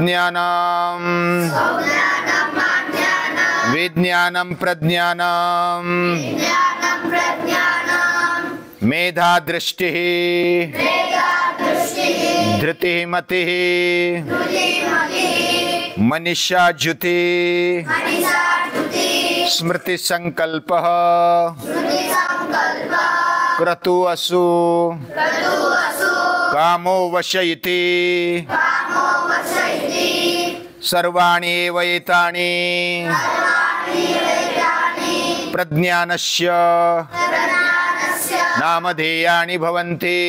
अज्ञानं विज्ञानं प्रज्ञानं मेधा दृष्टिः धृतिः मतिः मनीषा ज्युति स्मृति संकल्पः क्रतु असु कामो वश इति सर्वाणि एव एतानि प्रज्ञानस्य नामधेयानि भवन्ति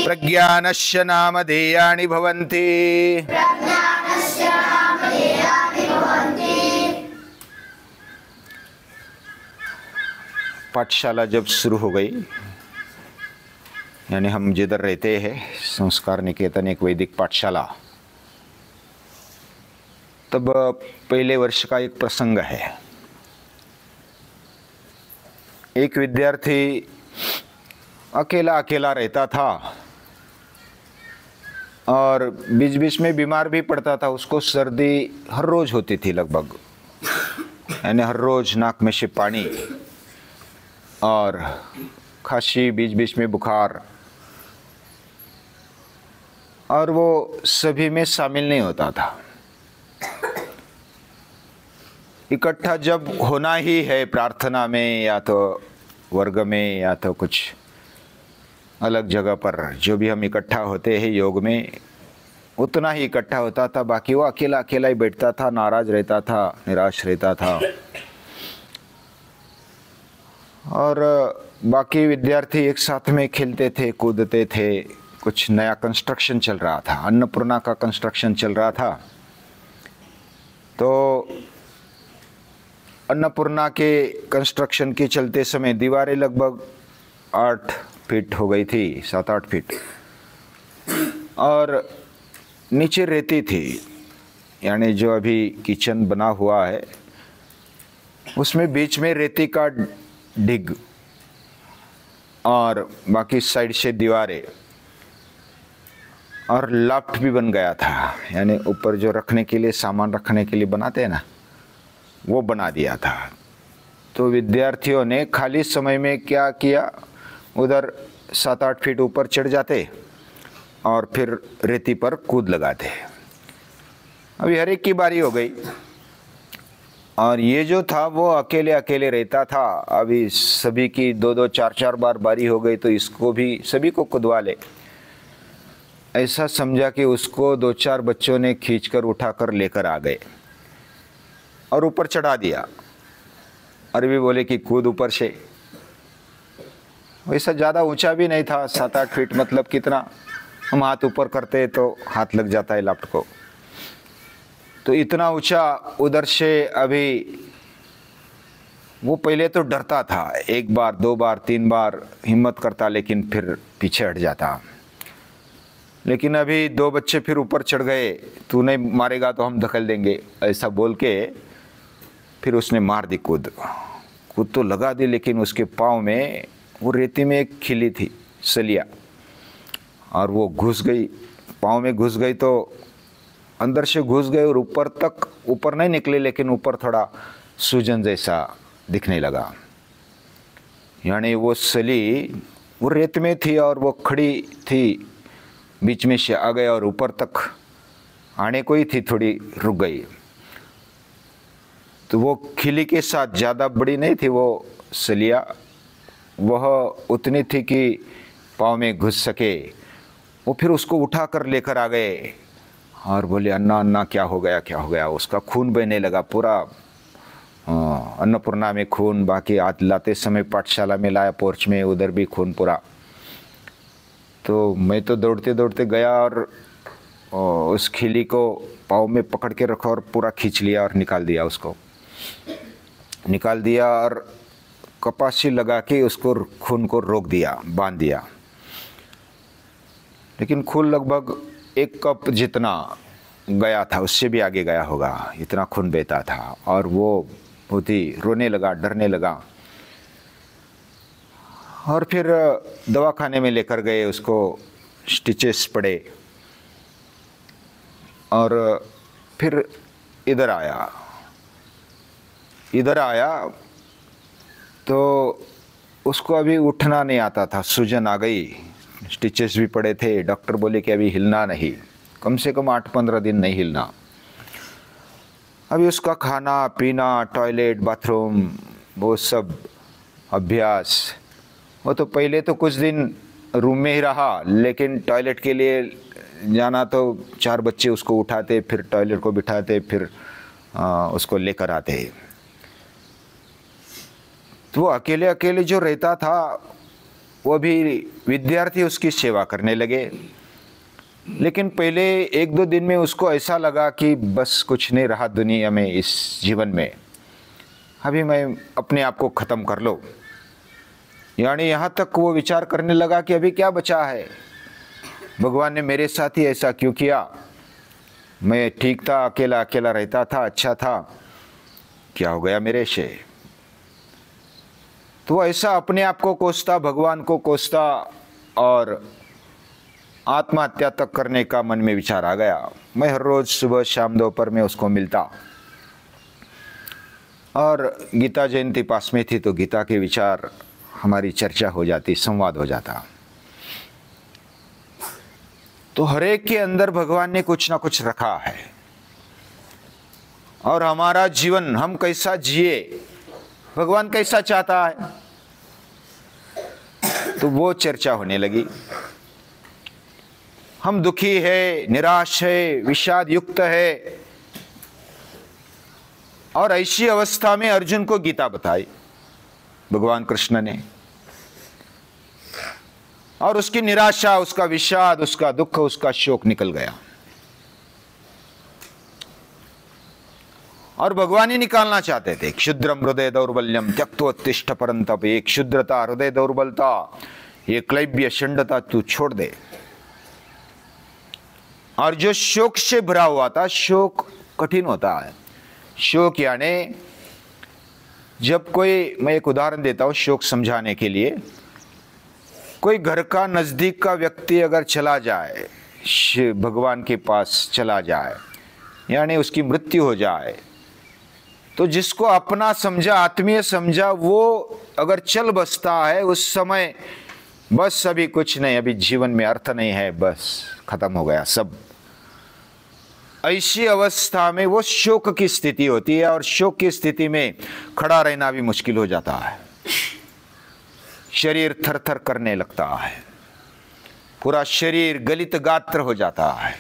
प्रज्ञानस्य नामधेयानि भवन्ति। पाठशाला जब शुरू हो गई, यानी हम जिधर रहते हैं संस्कार निकेतन एक वैदिक पाठशाला, तब पहले वर्ष का एक प्रसंग है। एक विद्यार्थी अकेला अकेला रहता था और बीच बीच में बीमार भी पड़ता था। उसको सर्दी हर रोज़ होती थी लगभग, यानी हर रोज़ नाक में से पानी और खांसी, बीच बीच में बुखार, और वो सभी में शामिल नहीं होता था। इकट्ठा जब होना ही है प्रार्थना में या तो वर्ग में या तो कुछ अलग जगह पर, जो भी हम इकट्ठा होते हैं योग में, उतना ही इकट्ठा होता था। बाकी वो अकेला अकेला ही बैठता था, नाराज रहता था, निराश रहता था। और बाकी विद्यार्थी एक साथ में खेलते थे, कूदते थे। कुछ नया कंस्ट्रक्शन चल रहा था, अन्नपूर्णा का कंस्ट्रक्शन चल रहा था। तो अन्नपूर्णा के कंस्ट्रक्शन के चलते समय दीवारें लगभग 8 फीट हो गई थी, 7-8 फीट, और नीचे रेती थी। यानी जो अभी किचन बना हुआ है उसमें बीच में रेती का डिग और बाकी साइड से दीवारें, और लाफ्ट भी बन गया था। यानी ऊपर जो रखने के लिए, सामान रखने के लिए बनाते हैं ना, वो बना दिया था। तो विद्यार्थियों ने खाली समय में क्या किया, उधर 7-8 फीट ऊपर चढ़ जाते और फिर रेती पर कूद लगाते। अभी हर एक की बारी हो गई, और ये जो था वो अकेले अकेले रहता था। अभी सभी की 2-2, 4-4 बार बारी हो गई, तो इसको भी सभी को कुदवा ले, ऐसा समझा कि उसको 2-4 बच्चों ने खींचकर उठाकर लेकर आ गए और ऊपर चढ़ा दिया। और भी बोले कि कूद ऊपर से। वैसा ज़्यादा ऊंचा भी नहीं था, 7-8 फीट, मतलब कितना हम हाथ ऊपर करते तो हाथ लग जाता है लाफ्ट को। तो इतना ऊंचा उधर से अभी वो पहले तो डरता था, 1 बार 2 बार 3 बार हिम्मत करता, लेकिन फिर पीछे हट जाता। लेकिन अभी 2 बच्चे फिर ऊपर चढ़ गए, तू नहीं मारेगा तो हम धकेल देंगे, ऐसा बोल के फिर उसने मार दी कूद तो लगा दी। लेकिन उसके पाँव में वो रेती में एक खिली थी सलिया, और वो घुस गई, पाँव में घुस गई, तो अंदर से घुस गए और ऊपर तक, ऊपर नहीं निकले लेकिन ऊपर थोड़ा सूजन जैसा दिखने लगा। यानी वो सली वो रेत में थी और वो खड़ी थी, बीच में से आ गए और ऊपर तक आने को ही थी, थोड़ी रुक गई। तो वो खिली के साथ, ज़्यादा बड़ी नहीं थी वो सलिया, वह उतनी थी कि पाँव में घुस सके। वो फिर उसको उठा कर लेकर आ गए और बोले, अन्ना अन्ना क्या हो गया, क्या हो गया। उसका खून बहने लगा पूरा, अन्नपूर्णा में खून, बाकी हाथ लाते समय पाठशाला में लाया, पोर्च में, उधर भी खून पूरा। तो मैं तो दौड़ते दौड़ते गया और उस खिली को पाँव में पकड़ के रखा और पूरा खींच लिया और निकाल दिया, उसको निकाल दिया और कपासी लगा के उसको, खून को रोक दिया, बांध दिया। लेकिन खून लगभग 1 कप जितना गया था, उससे भी आगे गया होगा, इतना खून बहता था। और वो बहुत ही रोने लगा, डरने लगा। और फिर दवाखाने में लेकर गए, उसको स्टिचेस पड़े और फिर इधर आया तो उसको अभी उठना नहीं आता था, सूजन आ गई, स्टिचेस भी पड़े थे, डॉक्टर बोले कि अभी हिलना नहीं, कम से कम 8-15 दिन नहीं हिलना। अभी उसका खाना पीना, टॉयलेट, बाथरूम, वो सब अभ्यास, वो तो पहले तो कुछ दिन रूम में ही रहा, लेकिन टॉयलेट के लिए जाना तो 4 बच्चे उसको उठाते, फिर टॉयलेट को बिठाते, फिर उसको लेकर आते। तो वो अकेले अकेले जो रहता था, वो भी विद्यार्थी उसकी सेवा करने लगे। लेकिन पहले 1-2 दिन में उसको ऐसा लगा कि बस कुछ नहीं रहा दुनिया में, इस जीवन में, अभी मैं अपने आप को ख़त्म कर लो। यानी यहाँ तक वो विचार करने लगा कि अभी क्या बचा है, भगवान ने मेरे साथ ही ऐसा क्यों किया, मैं ठीक था, अकेला अकेला रहता था, अच्छा था, क्या हो गया मेरे से। तो ऐसा अपने आप को कोसता, भगवान को कोसता, और आत्महत्या तक करने का मन में विचार आ गया। मैं हर रोज़ सुबह शाम दोपहर में उसको मिलता, और गीता जयंती पास में थी तो गीता के विचार, हमारी चर्चा हो जाती, संवाद हो जाता। तो हर एक के अंदर भगवान ने कुछ ना कुछ रखा है, और हमारा जीवन हम कैसा जिए, भगवान कैसा चाहता है, तो वो चर्चा होने लगी। हम दुखी है, निराश है, विषाद युक्त है, और ऐसी अवस्था में अर्जुन को गीता बताई भगवान कृष्ण ने, और उसकी निराशा, उसका विषाद, उसका दुख, उसका शोक निकल गया, और भगवान ही निकालना चाहते थे। क्षुद्रम हृदय दौर्बल्यम त्यक्तोत्तिष्ठ परंतप, एक क्षुद्रता, हृदय दौर्बलता, ये क्लैब्य षंडता तू छोड़ दे। और जो शोक से भरा हुआ था, शोक कठिन होता है। शोक यानी जब कोई, मैं एक उदाहरण देता हूं शोक समझाने के लिए, कोई घर का नजदीक का व्यक्ति अगर चला जाए, भगवान के पास चला जाए, यानी उसकी मृत्यु हो जाए, तो जिसको अपना समझा, आत्मीय समझा, वो अगर चल बसता है उस समय, बस अभी कुछ नहीं, अभी जीवन में अर्थ नहीं है, बस खत्म हो गया सब। ऐसी अवस्था में वो शोक की स्थिति होती है, और शोक की स्थिति में खड़ा रहना भी मुश्किल हो जाता है। शरीर थर-थर करने लगता है, पूरा शरीर गलित गात्र हो जाता है,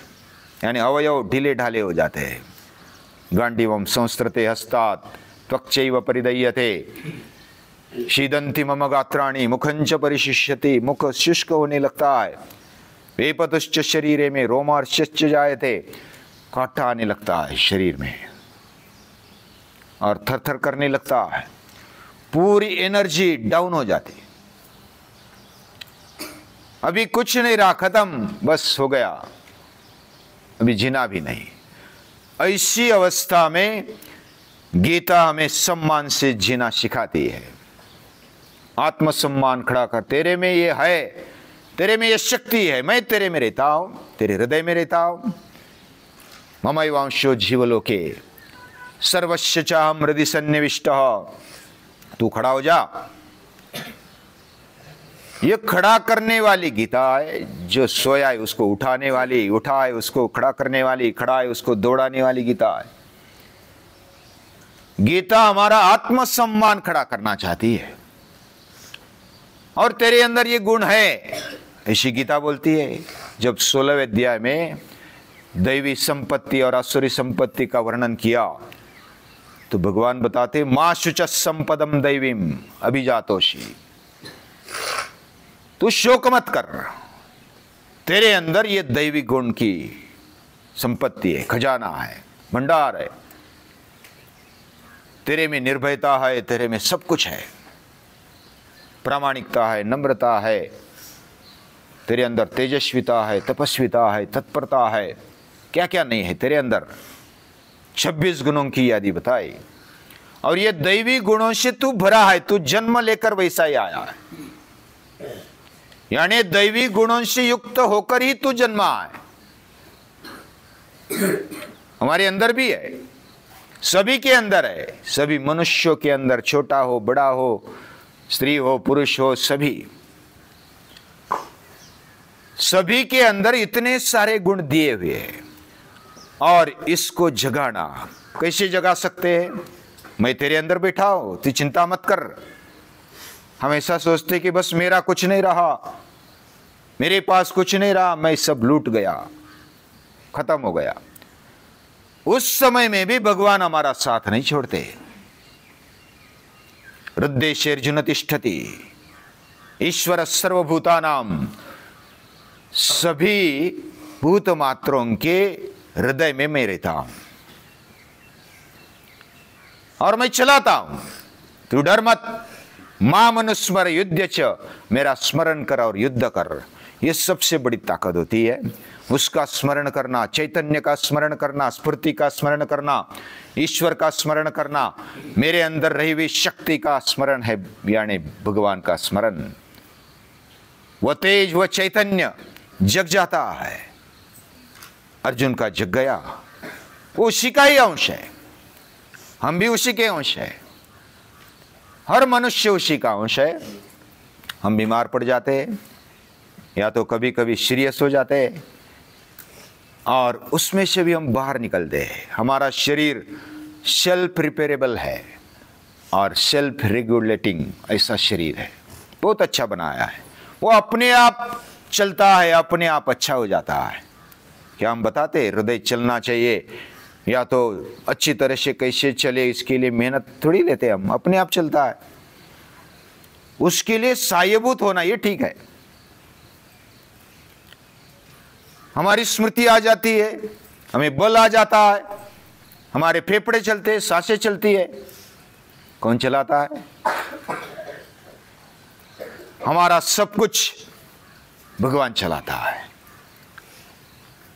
यानी अवयव ढीले ढाले हो जाते हैं। गांडीवम संस्कृते हस्तात् त्वक्चैव परिदह्यते, शीदंति मम गात्राणि मुखंच परिशिष्यति, मुख शुष्क होने लगता है। वेपतुश्च शरीरे में रोमार्श्च जायते, कांटा आने लगता है शरीर में, और थर थर करने लगता है, पूरी एनर्जी डाउन हो जाती। अभी कुछ नहीं रहा, खत्म, बस हो गया, अभी जीना भी नहीं। ऐसी अवस्था में गीता हमें सम्मान से जीना सिखाती है। आत्मसम्मान खड़ा कर, तेरे में ये है, तेरे में ये शक्ति है, मैं तेरे में रहता हूं, तेरे हृदय में रहता हूं। ममैवांशो जीवलोके सर्वस्य चाहं हृदि सन्निविष्टः, तू खड़ा हो जा। ये खड़ा करने वाली गीता है, जो सोया है उसको उठाने वाली, उठा है उसको खड़ा करने वाली, खड़ा है उसको दौड़ाने वाली गीता है। गीता हमारा आत्मसम्मान खड़ा करना चाहती है, और तेरे अंदर ये गुण है, ऐसी गीता बोलती है। जब 16वें अध्याय में दैवी संपत्ति और आसुरी संपत्ति का वर्णन किया, तो भगवान बताते, मां शुच संपदम दैवीम अभिजातोषी, तू शोक मत कर, तेरे अंदर ये दैवी गुण की संपत्ति है, खजाना है, भंडार है, तेरे में निर्भयता है, तेरे में सब कुछ है, प्रामाणिकता है, नम्रता है, तेरे अंदर तेजस्विता है, तपस्विता है, तत्परता है, क्या क्या नहीं है तेरे अंदर। 26 गुणों की यादी बताई, और ये दैवी गुणों से तू भरा है, तू जन्म लेकर वैसा ही आया है, यानी दैवी गुणों से युक्त होकर ही तू जन्मा है। हमारे अंदर भी है, सभी के अंदर है, सभी मनुष्यों के अंदर, छोटा हो बड़ा हो, स्त्री हो पुरुष हो, सभी के अंदर इतने सारे गुण दिए हुए हैं। और इसको जगाना कैसे जगा सकते हैं? मैं तेरे अंदर बैठा हूं, तू चिंता मत कर। हमेशा सोचते कि बस मेरा कुछ नहीं रहा, मेरे पास कुछ नहीं रहा, मैं सब लूट गया, खत्म हो गया। उस समय में भी भगवान हमारा साथ नहीं छोड़ते। हृदयेर्जुन तिष्ठति, ईश्वर सर्वभूतानाम, सभी भूत मात्रों के हृदय में मैं रहता हूं और मैं चलाता हूं। तू डर मत, मां मनुस्मर युद्ध च, मेरा स्मरण कर और युद्ध कर। यह सबसे बड़ी ताकत होती है, उसका स्मरण करना, चैतन्य का स्मरण करना, स्फूर्ति का स्मरण करना, ईश्वर का स्मरण करना, मेरे अंदर रही हुई शक्ति का स्मरण है, यानी भगवान का स्मरण। वह तेज, वह चैतन्य जग जाता है। अर्जुन का जग गया, वो उसी का ही अंश है, हम भी उसी के अंश है, हर मनुष्य उसी का अंश है। हम बीमार पड़ जाते हैं या तो कभी कभी सीरियस हो जाते हैं और उसमें से भी हम बाहर निकलते हैं। हमारा शरीर सेल्फ रिपेयरेबल है और सेल्फ रेगुलेटिंग ऐसा शरीर है, बहुत अच्छा बनाया है। वो अपने आप चलता है, अपने आप अच्छा हो जाता है। क्या हम बताते हृदय चलना चाहिए या तो अच्छी तरह से कैसे चले, इसके लिए मेहनत थोड़ी लेते हम, अपने आप चलता है। उसके लिए सायभूत होना ये ठीक है। हमारी स्मृति आ जाती है, हमें बल आ जाता है, हमारे फेफड़े चलते हैं, सांसें चलती है। कौन चलाता है? हमारा सब कुछ भगवान चलाता है।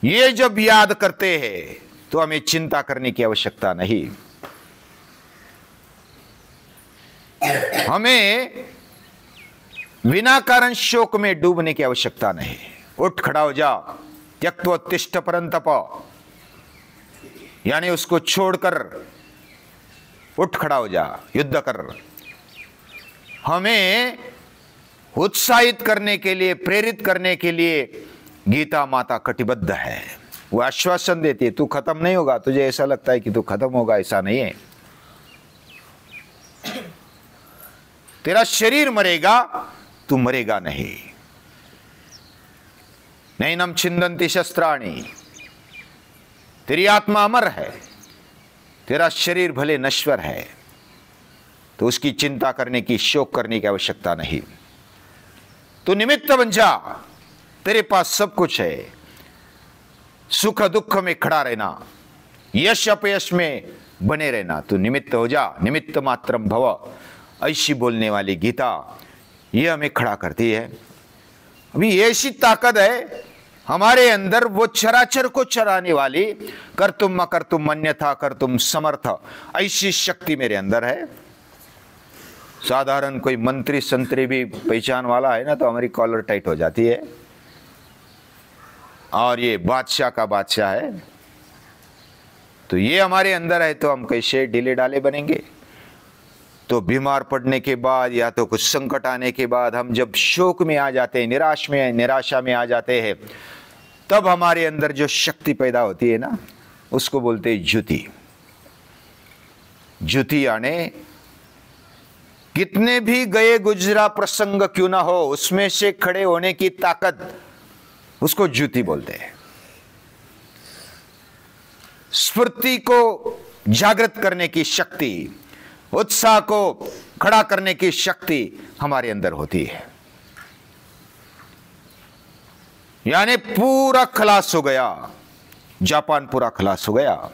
ये जब याद करते हैं तो हमें चिंता करने की आवश्यकता नहीं। हमें बिना कारण शोक में डूबने की आवश्यकता नहीं। उठ खड़ा हो जा, त्यक्त्वोत्तिष्ठ परंतप, यानी उसको छोड़कर उठ खड़ा हो जा, युद्ध कर। हमें उत्साहित करने के लिए, प्रेरित करने के लिए गीता माता कटिबद्ध है। वो आश्वासन देती है, तू खत्म नहीं होगा। तुझे ऐसा लगता है कि तू खत्म होगा, ऐसा नहीं है। तेरा शरीर मरेगा, तू मरेगा नहीं। नैनम छिंदन्ति शस्त्राणि, तेरी आत्मा अमर है। तेरा शरीर भले नश्वर है तो उसकी चिंता करने की, शोक करने की आवश्यकता नहीं। तू निमित्त बन जा, तेरे पास सब कुछ है। सुख दुख में खड़ा रहना, यश अपयश में बने रहना, तू निमित्त हो जा। निमित्त मात्रम भव, ऐसी बोलने वाली गीता ये हमें खड़ा करती है। अभी ऐसी ताकत है हमारे अंदर, वो चराचर को चराने वाली, कर तुम मकर तुम अन्यथा कर तुम समर्थ, ऐसी शक्ति मेरे अंदर है। साधारण कोई मंत्री संतरी भी पहचान वाला है ना तो हमारी कॉलर टाइट हो जाती है। और ये बादशाह का बादशाह है, तो ये हमारे अंदर है, तो हम कैसे ढीले डाले बनेंगे? तो बीमार पड़ने के बाद या तो कुछ संकट आने के बाद हम जब शोक में आ जाते हैं, निराशा में आ जाते हैं, तब हमारे अंदर जो शक्ति पैदा होती है ना, उसको बोलते हैं ज्योति। ज्योति यानी कितने भी गए गुजरा प्रसंग क्यों ना हो, उसमें से खड़े होने की ताकत, उसको ज्योति बोलते हैं। स्फूर्ति को जागृत करने की शक्ति, उत्साह को खड़ा करने की शक्ति हमारे अंदर होती है। यानी पूरा खलास हो गया, जापान पूरा खलास हो गया,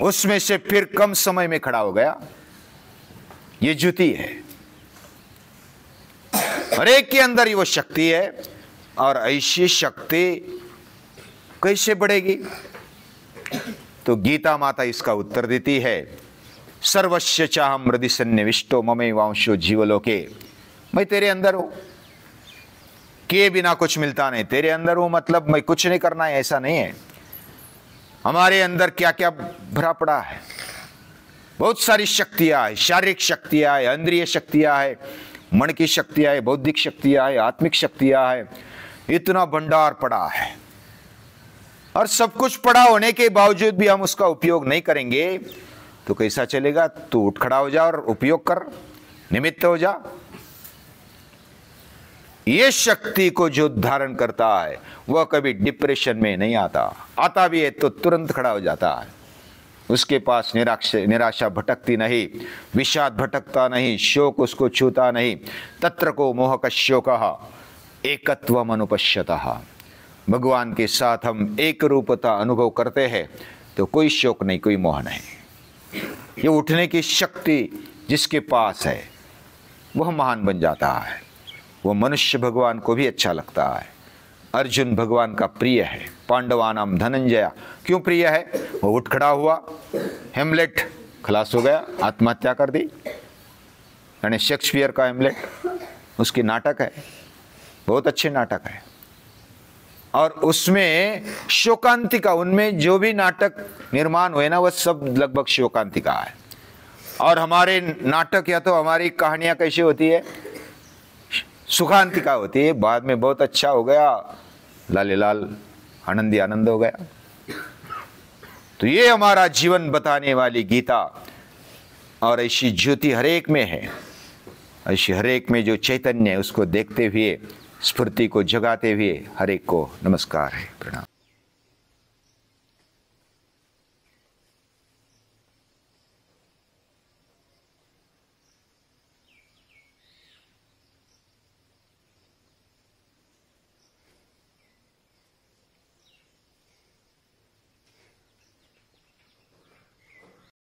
उसमें से फिर कम समय में खड़ा हो गया। ये ज्योति है, हर एक के अंदर ही वो शक्ति है। और ऐसी शक्ति कैसे बढ़ेगी? तो गीता माता इसका उत्तर देती है, सर्वस्य चाहम हृदि सन्निविष्टो ममैवांशो जीवलोके। मैं तेरे अंदर हूं, किए बिना कुछ मिलता नहीं। तेरे अंदर हूं मतलब मैं कुछ नहीं करना है, ऐसा नहीं है। हमारे अंदर क्या क्या भरा पड़ा है। बहुत सारी शक्तियां है, शारीरिक शक्तियां है, इंद्रिय शक्तियां है, मन की शक्तियां है, बौद्धिक शक्तियां है, आत्मिक शक्तियां है। इतना भंडार पड़ा है और सब कुछ पड़ा होने के बावजूद भी हम उसका उपयोग नहीं करेंगे तो कैसा चलेगा। तू उठ खड़ा हो जा और उपयोग कर, निमित्त हो जा। ये शक्ति को जो धारण करता है वह कभी डिप्रेशन में नहीं आता, आता भी है तो तुरंत खड़ा हो जाता है। उसके पास निराशा भटकती नहीं, विषाद भटकता नहीं, शोक उसको छूता नहीं। तत्र को मोहक शोकः एकत्वम अनुपश्यतः। भगवान के साथ हम एक रूपता अनुभव करते हैं तो कोई शोक नहीं, कोई मोह नहीं। ये उठने की शक्ति जिसके पास है वह महान बन जाता है। वो मनुष्य भगवान को भी अच्छा लगता है। अर्जुन भगवान का प्रिय है, पांडवानाम धनंजय क्यों प्रिय है? वो उठ खड़ा हुआ, हेमलेट खलास हो गया, आत्महत्या कर दी। यानी शेक्सपियर का हेमलेट उसकी नाटक है, बहुत अच्छे नाटक है। और उसमें शोकांतिका, उनमें जो भी नाटक निर्माण हुए ना वह सब लगभग शोकांतिका है। और हमारे नाटक या तो हमारी कहानियां कैसी होती है, सुखांतिका होती है। बाद में बहुत अच्छा हो गया, लाले लाल आनंदी आनंद हो गया। तो ये हमारा जीवन बताने वाली गीता, और ऐसी ज्योति हरेक में है, ऐसी हरेक में जो चैतन्य है उसको देखते हुए, स्फूर्ति को जगाते हुए हरेक को नमस्कार है, प्रणाम।